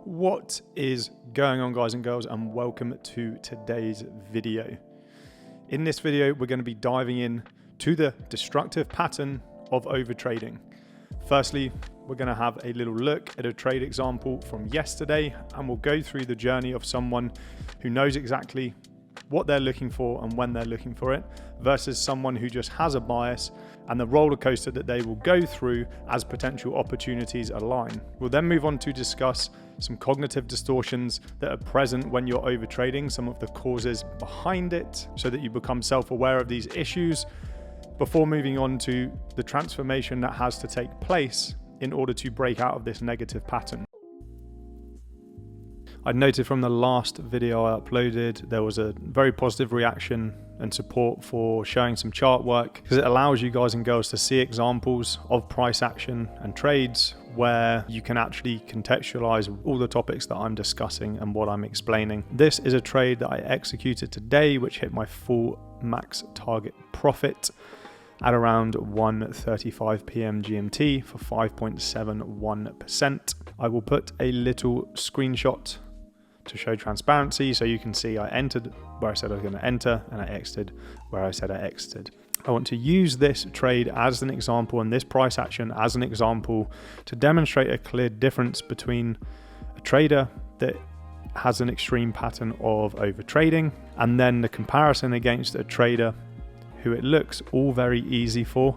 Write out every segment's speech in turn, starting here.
What is going on, guys and girls, and welcome to today's video. In this video, we're going to be diving in to the destructive pattern of overtrading. Firstly, we're going to have a little look at a trade example from yesterday, and we'll go through the journey of someone who knows exactly what they're looking for and when they're looking for it, versus someone who just has a bias and the roller coaster that they will go through as potential opportunities align. We'll then move on to discuss some cognitive distortions that are present when you're overtrading, some of the causes behind it, so that you become self-aware of these issues before moving on to the transformation that has to take place in order to break out of this negative pattern. I noted from the last video I uploaded, there was a very positive reaction and support for showing some chart work, because it allows you guys and girls to see examples of price action and trades where you can actually contextualize all the topics that I'm discussing and what I'm explaining. This is a trade that I executed today, which hit my full max target profit at around 1:35 p.m. GMT for 5.71%. I will put a little screenshot to show transparency so you can see I entered where I said I was going to enter and I exited where I said I exited. I want to use this trade as an example and this price action as an example to demonstrate a clear difference between a trader that has an extreme pattern of overtrading and then the comparison against a trader who it looks all very easy for.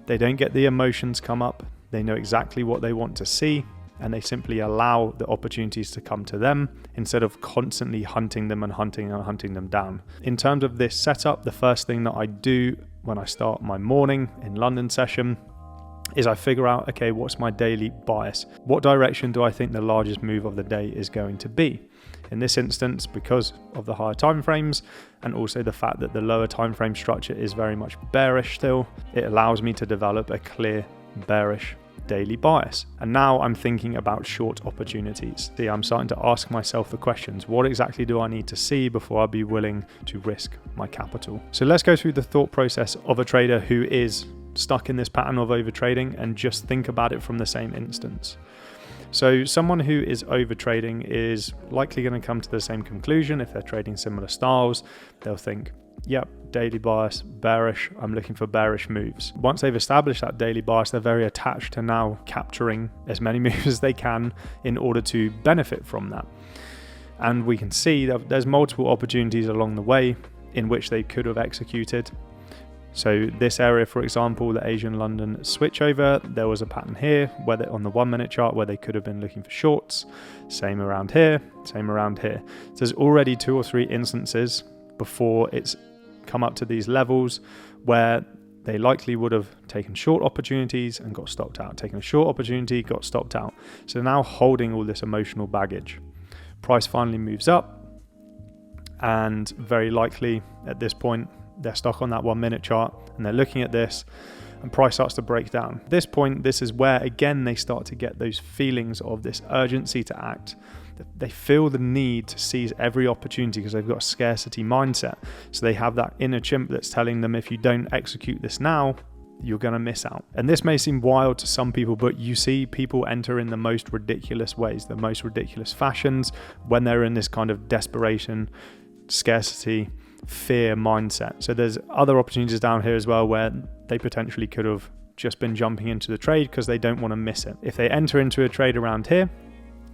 They don't get the emotions come up, they know exactly what they want to see, and they simply allow the opportunities to come to them instead of constantly hunting them and hunting them down. In terms of this setup, the first thing that I do when I start my morning in London session is I figure out, okay, what's my daily bias? What direction do I think the largest move of the day is going to be? In this instance, because of the higher time frames and also the fact that the lower time frame structure is very much bearish still, it allows me to develop a clear bearish daily bias. And now I'm thinking about short opportunities. See, I'm starting to ask myself the questions, what exactly do I need to see before I'll be willing to risk my capital? So let's go through the thought process of a trader who is stuck in this pattern of overtrading and just think about it from the same instance. So someone who is overtrading is likely going to come to the same conclusion. If they're trading similar styles, they'll think, yep, daily bias, bearish, I'm looking for bearish moves. Once they've established that daily bias, they're very attached to now capturing as many moves as they can in order to benefit from that. And we can see that there's multiple opportunities along the way in which they could have executed. So this area, for example, the Asian London switchover, there was a pattern here where on the 1 minute chart where they could have been looking for shorts. Same around here, same around here. So there's already 2 or 3 instances before it's come up to these levels where they likely would have taken short opportunities and got stopped out, taken a short opportunity, got stopped out. So now holding all this emotional baggage. Price finally moves up and very likely at this point, they're stuck on that 1 minute chart and they're looking at this and price starts to break down. At this point, this is where again they start to get those feelings of this urgency to act. They feel the need to seize every opportunity because they've got a scarcity mindset. So they have that inner chimp that's telling them if you don't execute this now, you're going to miss out. And this may seem wild to some people, but you see people enter in the most ridiculous ways, the most ridiculous fashions when they're in this kind of desperation, scarcity, fear mindset. So there's other opportunities down here as well where they potentially could have just been jumping into the trade because they don't want to miss it. If they enter into a trade around here,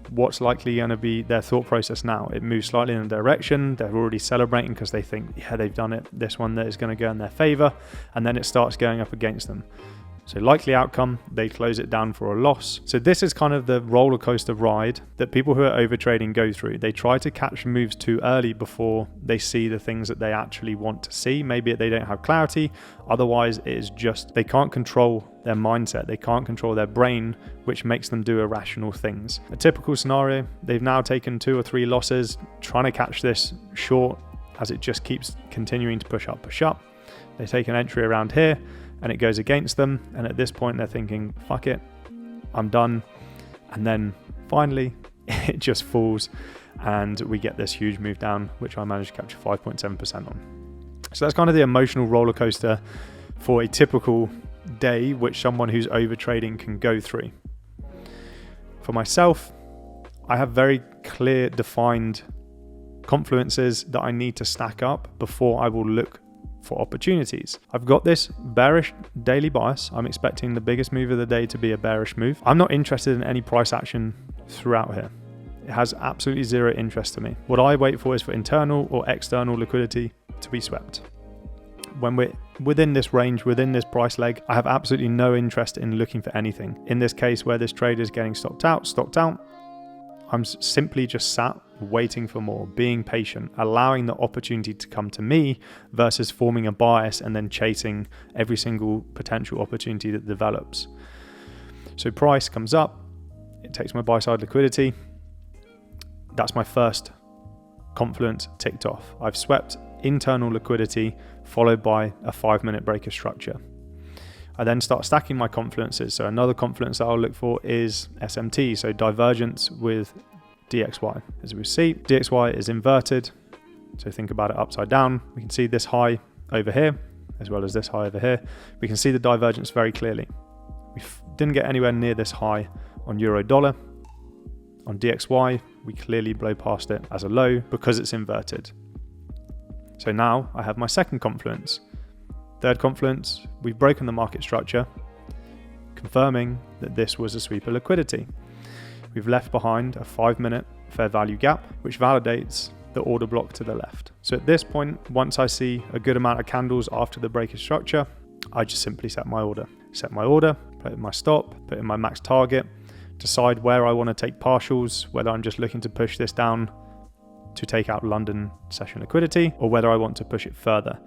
what's likely going to be their thought process now? It moves slightly in a direction, they're already celebrating because they think, yeah, they've done it, this one that is going to go in their favor, and then it starts going up against them. So likely outcome, they close it down for a loss. So this is kind of the roller coaster ride that people who are overtrading go through. They try to catch moves too early before they see the things that they actually want to see. Maybe they don't have clarity. Otherwise, it is just they can't control their mindset. They can't control their brain, which makes them do irrational things. A typical scenario, they've now taken 2 or 3 losses trying to catch this short as it just keeps continuing to push up, push up. They take an entry around here and it goes against them, and at this point they're thinking, fuck it, I'm done. And then finally it just falls and we get this huge move down, which I managed to capture 5.7% on. So that's kind of the emotional roller coaster for a typical day which someone who's overtrading can go through. For myself, I have very clear, defined confluences that I need to stack up before I will look for opportunities. I've got this bearish daily bias. I'm expecting the biggest move of the day to be a bearish move. I'm not interested in any price action throughout here. It has absolutely zero interest to me. What I wait for is for internal or external liquidity to be swept. When we're within this range, within this price leg, I have absolutely no interest in looking for anything. In this case where this trade is getting stopped out, I'm simply just sat waiting for more, being patient, allowing the opportunity to come to me versus forming a bias and then chasing every single potential opportunity that develops. So price comes up, it takes my buy side liquidity. That's my first confluence ticked off. I've swept internal liquidity followed by a 5-minute breaker structure. I then start stacking my confluences. So another confluence that I'll look for is SMT, so divergence with DXY. As we see, DXY is inverted. So think about it upside down. We can see this high over here, as well as this high over here. We can see the divergence very clearly. We didn't get anywhere near this high on euro dollar. On DXY, we clearly blow past it as a low because it's inverted. So now I have my second confluence. Third confluence, we've broken the market structure, confirming that this was a sweeper liquidity. We've left behind a 5-minute fair value gap, which validates the order block to the left. So at this point, once I see a good amount of candles after the breaker structure, I just simply set my order. Put in my stop, put in my max target, decide where I want to take partials, whether I'm just looking to push this down to take out London session liquidity, or whether I want to push it further.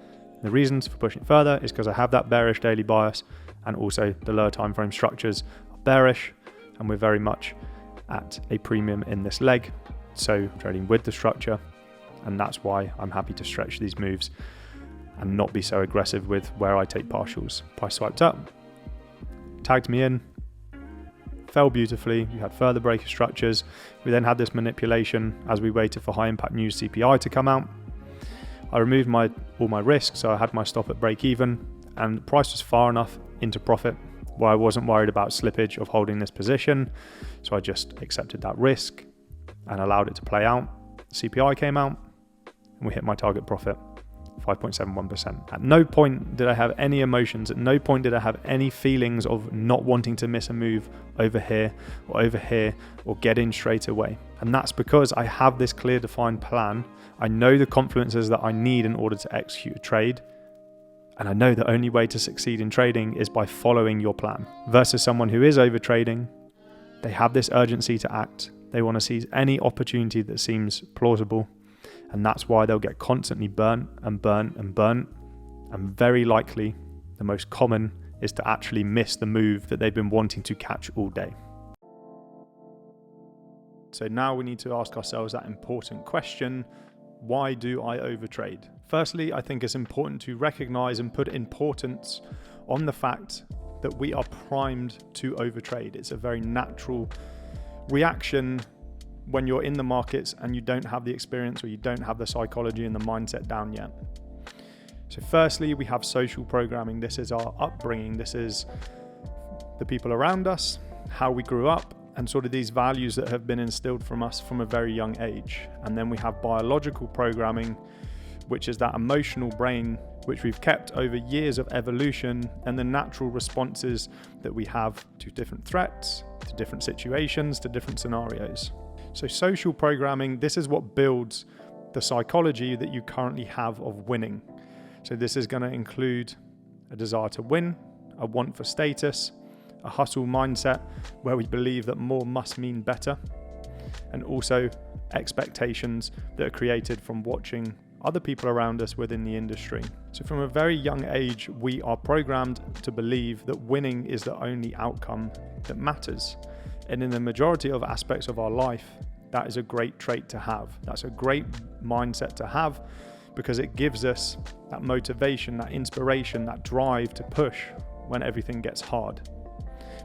The reasons for pushing it further is because I have that bearish daily bias, and also the lower time frame structures are bearish, and we're very much at a premium in this leg. So trading with the structure, and that's why I'm happy to stretch these moves and not be so aggressive with where I take partials. Price swiped up, tagged me in, fell beautifully. We had further breaker structures. We then had this manipulation as we waited for high impact news CPI to come out. I removed all my risk, so I had my stop at break even, and the price was far enough into profit where I wasn't worried about slippage of holding this position. So I just accepted that risk and allowed it to play out. CPI came out and we hit my target profit, 5.71%. At no point did I have any emotions. At no point did I have any feelings of not wanting to miss a move over here or get in straight away. And that's because I have this clear defined plan. I know the confluences that I need in order to execute a trade. And I know the only way to succeed in trading is by following your plan. Versus someone who is overtrading, they have this urgency to act. They want to seize any opportunity that seems plausible. And that's why they'll get constantly burnt. And very likely, the most common is to actually miss the move that they've been wanting to catch all day. So now we need to ask ourselves that important question: why do I overtrade? Firstly, I think it's important to recognize and put importance on the fact that we are primed to overtrade. It's a very natural reaction when you're in the markets and you don't have the experience or you don't have the psychology and the mindset down yet. So firstly, we have social programming. This is our upbringing. This is the people around us, how we grew up, and sort of these values that have been instilled from us from a very young age. And then we have biological programming, which is that emotional brain, which we've kept over years of evolution, and the natural responses that we have to different threats, to different situations, to different scenarios. So social programming, this is what builds the psychology that you currently have of winning. So this is going to include a desire to win, a want for status, a hustle mindset where we believe that more must mean better, and also expectations that are created from watching other people around us within the industry. So from a very young age, we are programmed to believe that winning is the only outcome that matters. And in the majority of aspects of our life, that is a great trait to have. That's a great mindset to have, because it gives us that motivation, that inspiration, that drive to push when everything gets hard.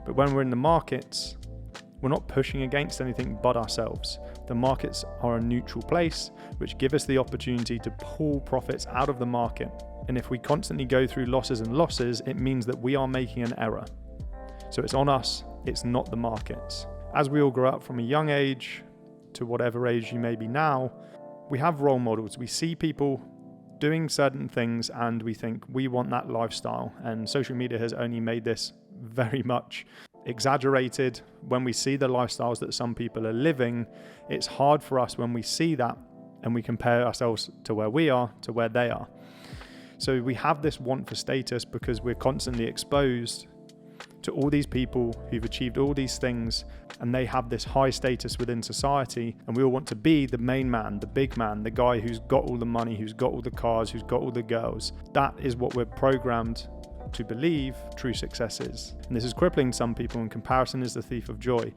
But when we're in the markets, we're not pushing against anything but ourselves. The markets are a neutral place, which give us the opportunity to pull profits out of the market. And if we constantly go through losses and losses, it means that we are making an error. So it's on us, it's not the markets. As we all grow up from a young age, to whatever age you may be now, we have role models. We see people doing certain things and we think we want that lifestyle. And social media has only made this very much exaggerated. When we see the lifestyles that some people are living, it's hard for us when we see that and we compare ourselves to where we are to where they are. So we have this want for status because we're constantly exposed to all these people who've achieved all these things and they have this high status within society, and we all want to be the main man, the big man, the guy who's got all the money, who's got all the cars, who's got all the girls. That is what we're programmed to believe true success is. And this is crippling some people, and comparison is the thief of joy.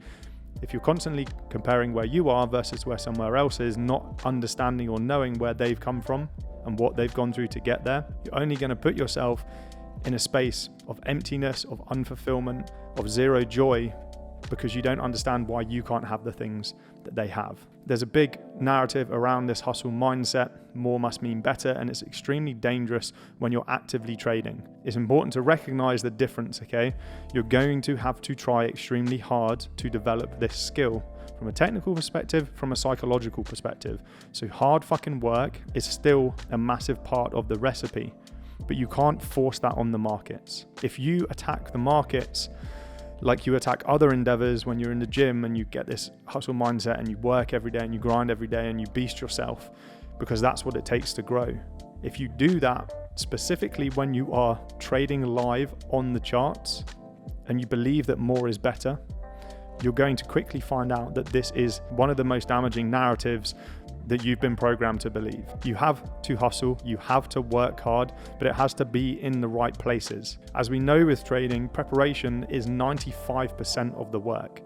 If you're constantly comparing where you are versus where somewhere else is, not understanding or knowing where they've come from and what they've gone through to get there, you're only going to put yourself in a space of emptiness, of unfulfillment, of zero joy, because you don't understand why you can't have the things that they have. There's a big narrative around this hustle mindset. More must mean better, and it's extremely dangerous when you're actively trading. It's important to recognize the difference, okay? You're going to have to try extremely hard to develop this skill from a technical perspective, from a psychological perspective. So hard fucking work is still a massive part of the recipe, but you can't force that on the markets. If you attack the markets like you attack other endeavors when you're in the gym and you get this hustle mindset and you work every day and you grind every day and you beast yourself, because that's what it takes to grow. If you do that specifically when you are trading live on the charts and you believe that more is better, you're going to quickly find out that this is one of the most damaging narratives that you've been programmed to believe. You have to hustle, you have to work hard, but it has to be in the right places. As we know with trading, preparation is 95% of the work.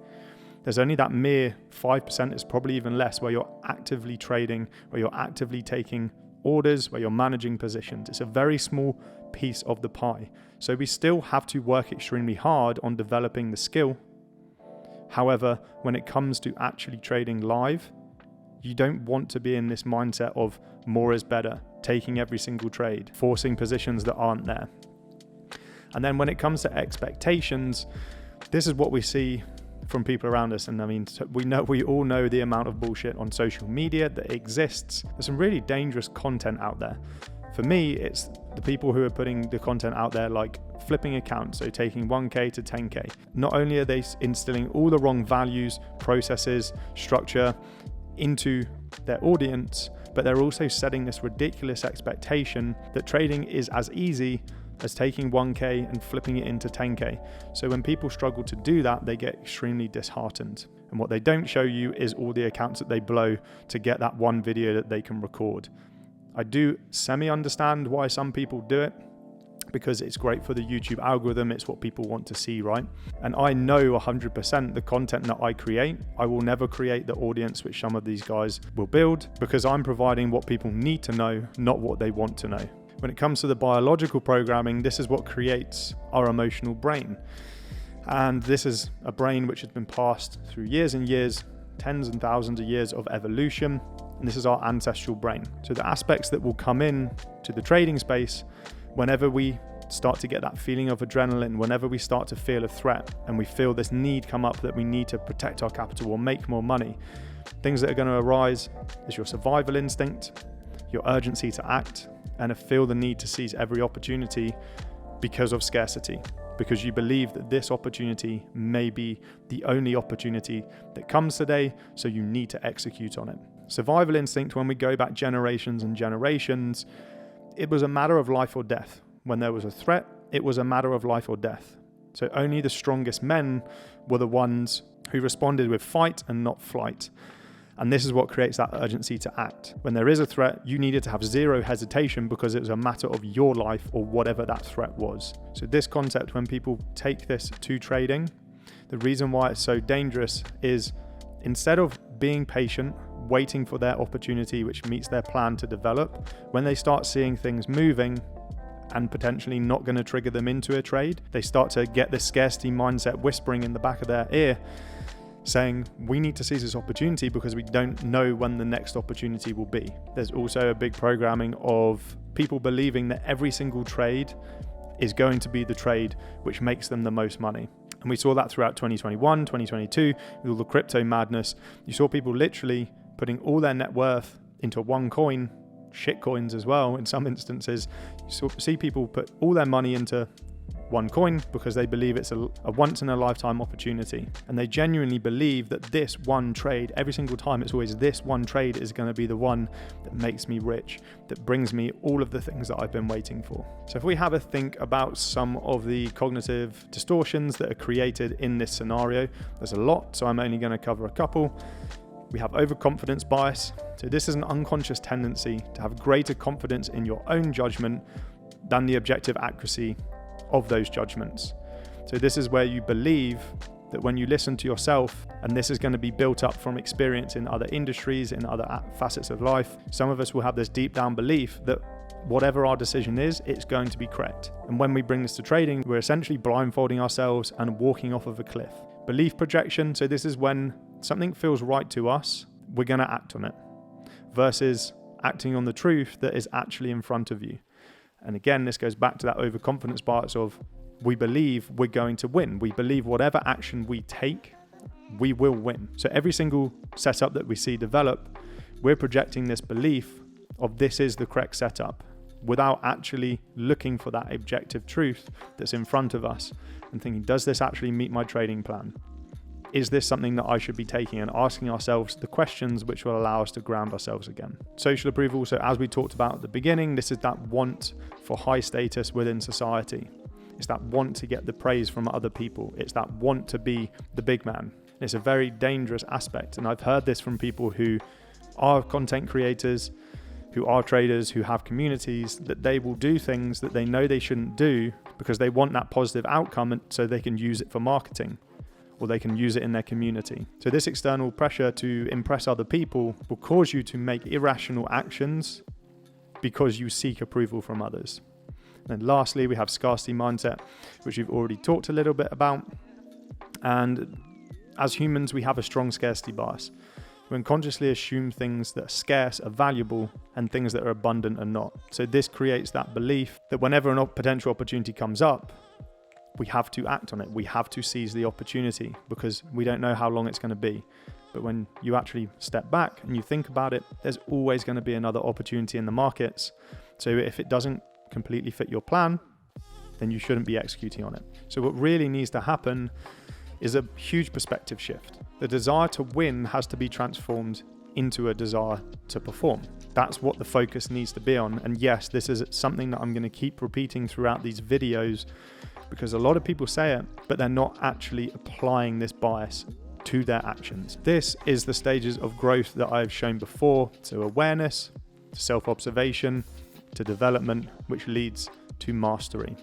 There's only that mere 5%, it's probably even less, where you're actively trading, where you're actively taking orders, where you're managing positions. It's a very small piece of the pie. So we still have to work extremely hard on developing the skill. However, when it comes to actually trading live, you don't want to be in this mindset of more is better, taking every single trade, forcing positions that aren't there. And then when it comes to expectations, this is what we see from people around us. And I mean, we all know the amount of bullshit on social media that exists. There's some really dangerous content out there. For me, it's the people who are putting the content out there like flipping accounts, so taking 1K to 10K. Not only are they instilling all the wrong values, processes, structure into their audience, but they're also setting this ridiculous expectation that trading is as easy as taking 1K and flipping it into 10K. So when people struggle to do that, they get extremely disheartened. And what they don't show you is all the accounts that they blow to get that one video that they can record. I do semi-understand why some people do it, because it's great for the YouTube algorithm, it's what people want to see, right? And I know 100% the content that I create, I will never create the audience which some of these guys will build, because I'm providing what people need to know, not what they want to know. When it comes to the biological programming, this is what creates our emotional brain. And this is a brain which has been passed through years and years, tens and thousands of years of evolution. And this is our ancestral brain. So the aspects that will come in to the trading space whenever we start to get that feeling of adrenaline, whenever we start to feel a threat and we feel this need come up that we need to protect our capital or make more money, things that are going to arise is your survival instinct, your urgency to act, and feel the need to seize every opportunity because of scarcity, because you believe that this opportunity may be the only opportunity that comes today, so you need to execute on it. Survival instinct, when we go back generations and generations, it was a matter of life or death. When there was a threat, it was a matter of life or death. So only the strongest men were the ones who responded with fight and not flight. And this is what creates that urgency to act. When there is a threat, you needed to have zero hesitation because it was a matter of your life or whatever that threat was. So this concept, when people take this to trading, the reason why it's so dangerous is instead of being patient, waiting for their opportunity which meets their plan to develop, when they start seeing things moving and potentially not going to trigger them into a trade, they start to get this scarcity mindset whispering in the back of their ear saying, we need to seize this opportunity because we don't know when the next opportunity will be. There's also a big programming of people believing that every single trade is going to be the trade which makes them the most money. And we saw that throughout 2021, 2022, with all the crypto madness. You saw people literally putting all their net worth into one coin, shit coins as well in some instances. You see people put all their money into one coin because they believe it's a once in a lifetime opportunity, and they genuinely believe that this one trade, every single time it's always this one trade, is going to be the one that makes me rich, that brings me all of the things that I've been waiting for. So if we have a think about some of the cognitive distortions that are created in this scenario, there's a lot, so I'm only going to cover a couple. We have overconfidence bias. So this is an unconscious tendency to have greater confidence in your own judgment than the objective accuracy of those judgments. So this is where you believe that when you listen to yourself, and this is going to be built up from experience in other industries, in other facets of life, some of us will have this deep down belief that whatever our decision is, it's going to be correct. And when we bring this to trading, we're essentially blindfolding ourselves and walking off of a cliff. Belief projection. So this is when something feels right to us, we're going to act on it, versus acting on the truth that is actually in front of you. And again, this goes back to that overconfidence bias of we believe we're going to win. We believe whatever action we take, we will win. So every single setup that we see develop, we're projecting this belief of this is the correct setup without actually looking for that objective truth that's in front of us and thinking, does this actually meet my trading plan? Is this something that I should be taking? And asking ourselves the questions which will allow us to ground ourselves again. Social approval. So as we talked about at the beginning, this is that want for high status within society. It's that want to get the praise from other people. It's that want to be the big man. It's a very dangerous aspect. And I've heard this from people who are content creators, who are traders, who have communities, that they will do things that they know they shouldn't do because they want that positive outcome, and so they can use it for marketing, or they can use it in their community. So this external pressure to impress other people will cause you to make irrational actions because you seek approval from others. And then lastly, we have scarcity mindset, which we've already talked a little bit about. And as humans, we have a strong scarcity bias. We unconsciously assume things that are scarce are valuable and things that are abundant are not. So this creates that belief that whenever a potential opportunity comes up, we have to act on it. We have to seize the opportunity because we don't know how long it's going to be. But when you actually step back and you think about it, there's always going to be another opportunity in the markets. So if it doesn't completely fit your plan, then you shouldn't be executing on it. So what really needs to happen is a huge perspective shift. The desire to win has to be transformed into a desire to perform. That's what the focus needs to be on. And yes, this is something that I'm going to keep repeating throughout these videos, because a lot of people say it, but they're not actually applying this bias to their actions. This is the stages of growth that I've shown before. So awareness, to self-observation, to development, which leads to mastery,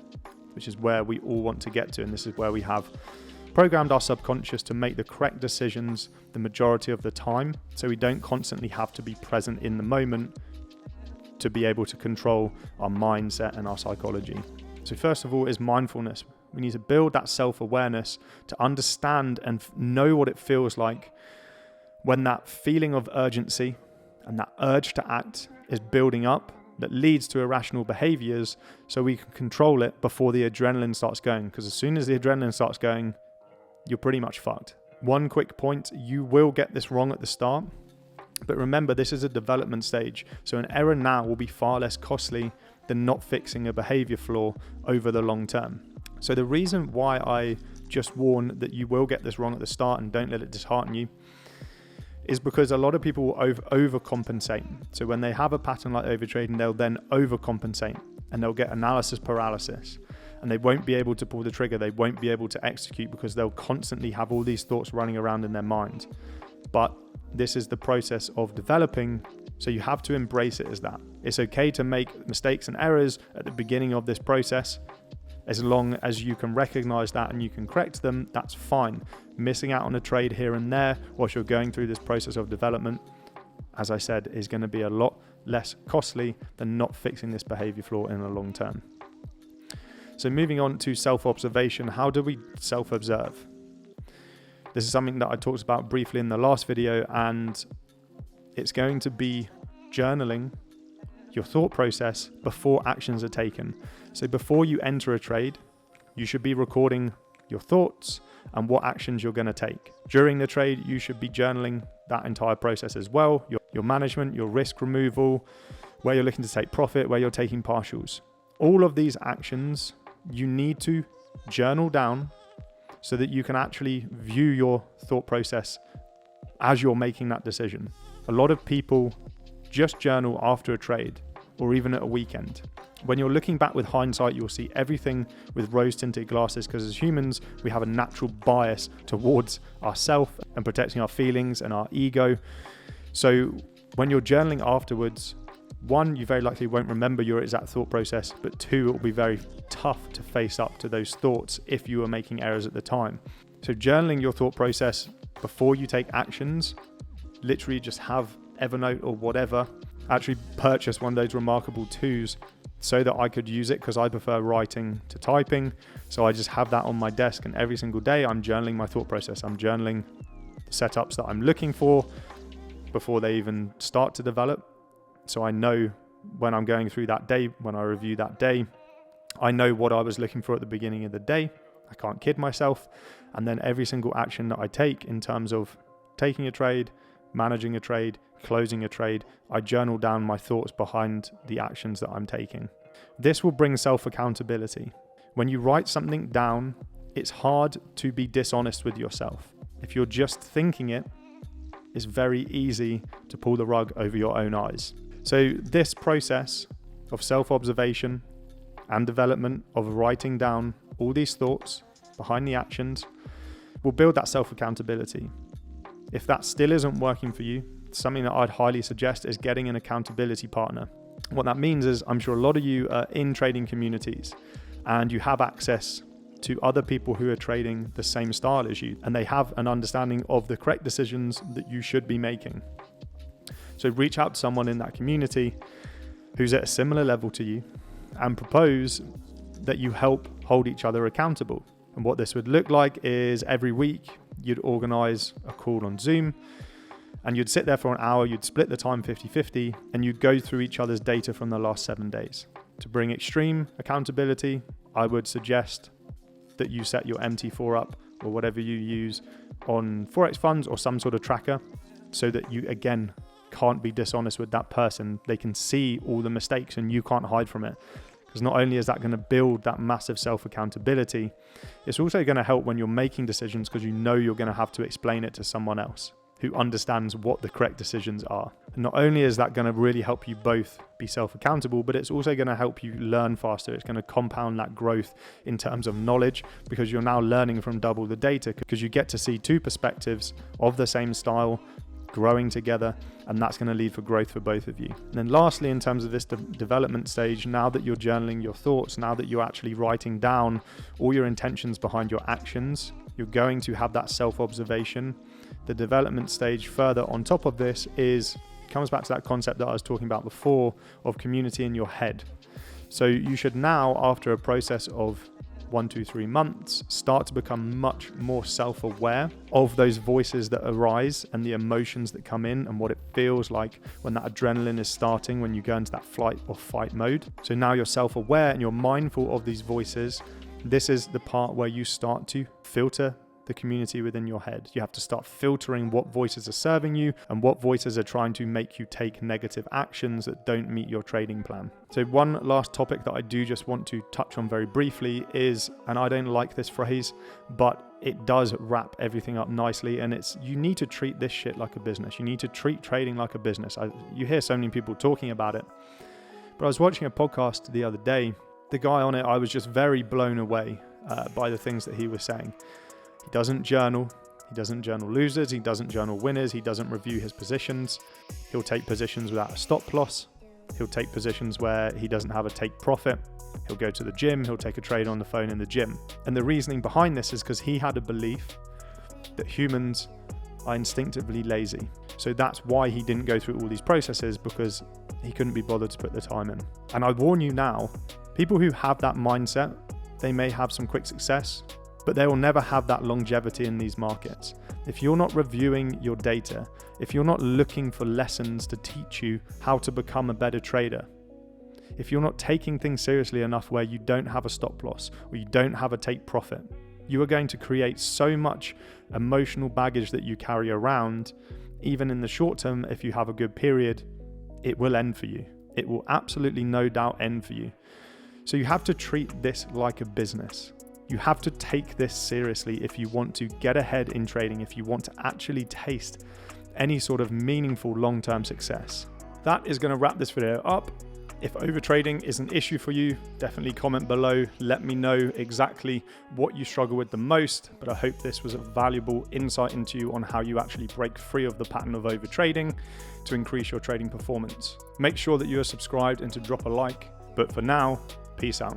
which is where we all want to get to. And this is where we have programmed our subconscious to make the correct decisions the majority of the time, so we don't constantly have to be present in the moment to be able to control our mindset and our psychology. So first of all is mindfulness. We need to build that self-awareness to understand and know what it feels like when that feeling of urgency and that urge to act is building up, that leads to irrational behaviors, so we can control it before the adrenaline starts going. Because as soon as the adrenaline starts going, you're pretty much fucked. One quick point, you will get this wrong at the start, but remember, this is a development stage. So an error now will be far less costly than not fixing a behavior flaw over the long term. So the reason why I just warn that you will get this wrong at the start and don't let it dishearten you is because a lot of people will overcompensate. So when they have a pattern like overtrading, they'll then overcompensate and they'll get analysis paralysis. And they won't be able to pull the trigger. They won't be able to execute because they'll constantly have all these thoughts running around in their mind. But this is the process of developing. So you have to embrace it as that. It's okay to make mistakes and errors at the beginning of this process. As long as you can recognize that and you can correct them, that's fine. Missing out on a trade here and there whilst you're going through this process of development, as I said, is going to be a lot less costly than not fixing this behavior flaw in the long term. So moving on to self-observation, how do we self-observe? This is something that I talked about briefly in the last video, and it's going to be journaling your thought process before actions are taken. So before you enter a trade, you should be recording your thoughts, and what actions you're going to take. During the trade, you should be journaling that entire process as well. Your management, your risk removal, where you're looking to take profit, where you're taking partials. All of these actions you need to journal down so that you can actually view your thought process as you're making that decision. A lot of people just journal after a trade or even at a weekend. When you're looking back with hindsight, you'll see everything with rose-tinted glasses, because as humans, we have a natural bias towards ourselves and protecting our feelings and our ego. So when you're journaling afterwards, one, you very likely won't remember your exact thought process, but two, it will be very tough to face up to those thoughts if you were making errors at the time. So journaling your thought process before you take actions, literally just have Evernote or whatever, actually purchase one of those remarkable tools so that I could use it, because I prefer writing to typing. So I just have that on my desk, and every single day I'm journaling my thought process. I'm journaling the setups that I'm looking for before they even start to develop. So I know when I'm going through that day, when I review that day, I know what I was looking for at the beginning of the day. I can't kid myself. And then every single action that I take in terms of taking a trade, managing a trade, closing a trade, I journal down my thoughts behind the actions that I'm taking. This will bring self-accountability. When you write something down, it's hard to be dishonest with yourself. If you're just thinking it, it's very easy to pull the rug over your own eyes. So this process of self-observation and development of writing down all these thoughts behind the actions will build that self-accountability. If that still isn't working for you, something that I'd highly suggest is getting an accountability partner. What that means is, I'm sure a lot of you are in trading communities and you have access to other people who are trading the same style as you, and they have an understanding of the correct decisions that you should be making. So reach out to someone in that community who's at a similar level to you and propose that you help hold each other accountable. And what this would look like is every week you'd organize a call on Zoom and you'd sit there for an hour, you'd split the time 50-50, and you'd go through each other's data from the last 7 days. To bring extreme accountability, I would suggest that you set your MT4 up or whatever you use on Forex funds or some sort of tracker, so that you, again, can't be dishonest with that person. They can see all the mistakes and you can't hide from it. Because not only is that going to build that massive self-accountability, it's also going to help when you're making decisions, because you know you're going to have to explain it to someone else who understands what the correct decisions are. And not only is that going to really help you both be self-accountable, but it's also going to help you learn faster. It's going to compound that growth in terms of knowledge, because you're now learning from double the data, because you get to see two perspectives of the same style growing together, and that's going to lead for growth for both of you. And then lastly, in terms of this development stage, now that you're journaling your thoughts, now that you're actually writing down all your intentions behind your actions, you're going to have that self-observation. The development stage further on top of this comes back to that concept that I was talking about before of community in your head. So you should now, after a process of 1, 2, 3 months, start to become much more self-aware of those voices that arise and the emotions that come in and what it feels like when that adrenaline is starting, when you go into that flight or fight mode. So now you're self-aware and you're mindful of these voices. This is the part where you start to filter the community within your head. You have to start filtering what voices are serving you and what voices are trying to make you take negative actions that don't meet your trading plan. So one last topic that I do just want to touch on very briefly is, and I don't like this phrase, but it does wrap everything up nicely, and it's, you need to treat this shit like a business. You need to treat trading like a business. You hear so many people talking about it, but I was watching a podcast the other day. The guy on it, I was just very blown away by the things that he was saying. He doesn't journal. He doesn't journal losers. He doesn't journal winners. He doesn't review his positions. He'll take positions without a stop loss. He'll take positions where he doesn't have a take profit. He'll go to the gym. He'll take a trade on the phone in the gym. And the reasoning behind this is because he had a belief that humans are instinctively lazy. So that's why he didn't go through all these processes, because he couldn't be bothered to put the time in. And I warn you now, people who have that mindset, they may have some quick success, but they will never have that longevity in these markets. If you're not reviewing your data, if you're not looking for lessons to teach you how to become a better trader, if you're not taking things seriously enough where you don't have a stop loss or you don't have a take profit, You are going to create so much emotional baggage that you carry around. Even in the short term, if you have a good period, it will end for you. It will absolutely no doubt end for you. So you have to treat this like a business. You have to take this seriously if you want to get ahead in trading, if you want to actually taste any sort of meaningful long-term success. That is going to wrap this video up. If overtrading is an issue for you, definitely comment below. Let me know exactly what you struggle with the most, but I hope this was a valuable insight into you on how you actually break free of the pattern of overtrading to increase your trading performance. Make sure that you are subscribed and to drop a like. But for now, peace out.